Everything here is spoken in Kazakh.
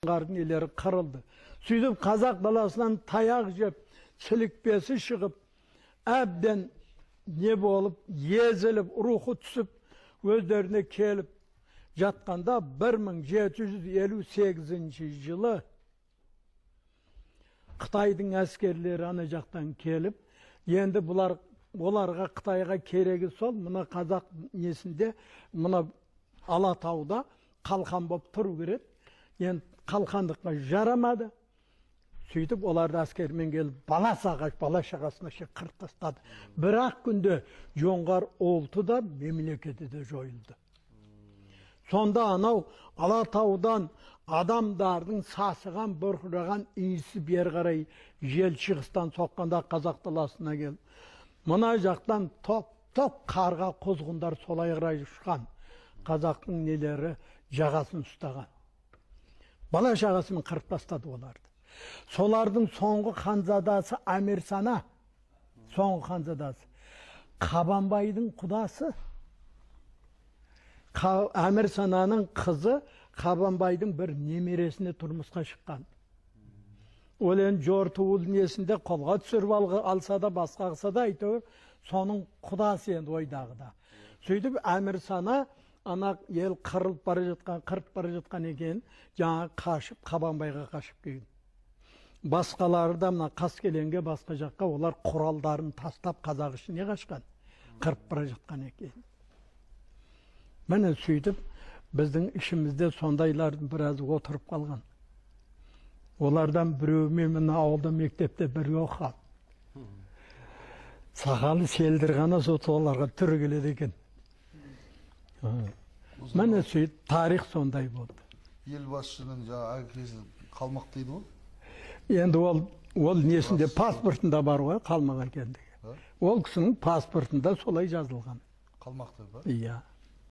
жоңғардың елері қырылды. Сөйтіп қазақ даласынан таяқ жеп, сілікпесі шығып, әбден не болып, езіліп, рухы түсіп, өздеріне келіп жатқанда 1758 жылы Қытайдың әскерлері ана жақтан келіп, енді оларға Қытайға керегі сол, мұна қазақ несінде, мұна Алатауда қалқан болып тұру керек. Енді қалқандыққа жарамады. Сөйтіп, оларды әскермен келіп, бала шағасына қырып тастады. Бір-ақ күнде жоңғар олты да, мемлекеті де жойылды. Сонда анау Алатаудан адамдардың сасыған, бұрқыраған иісі бер қарай жел шығыстан соққанда қазақ даласына келіп. Мұна жақтан топ қарға құзғындар солай қарай ұшқан. Қазақтың нелері жағасын ұстаған. Бала шағасымен қырып тастады оларды. Солардың соңғы ханзадасы Әмірсана, соңғы ханзадасы. Қабанбайдың құдасы. Әмірсананың қызы Қабанбайдың бір немересіне тұрмысқа шыққан. Ол енді жортуыл несінде қолға түсіріп алса да, басқа қылса да, әйтеуір соның құдасы енді ойдағыда. Сөйтіп Әмірсана ана ел қырып бара жатқан екен, жаңа қашып, Қабанбайға қашып келген. Басқалары да мына Қаскелеңге, басқа жаққа олар құралдарын тастап қазақ ішіне қашқан, қырып бара жатқан екен. Міне сөйтіп, біздің ішімізде сондайлардың біразы отырып қалған. Олардан біреумен мына ауылда мектепте бірге оқыған. Сақалы селдір ғана оларға түрі келеді екен. Міне сөйтіп, тарих сондай болды. Елбасшының әкесі қалмақ дейді ол? Енді ол несінде паспортында бар ғой, қалмақ екендігі. Ол кісінің паспортында солай жазылған. Қалмақ дейді ба? Иә.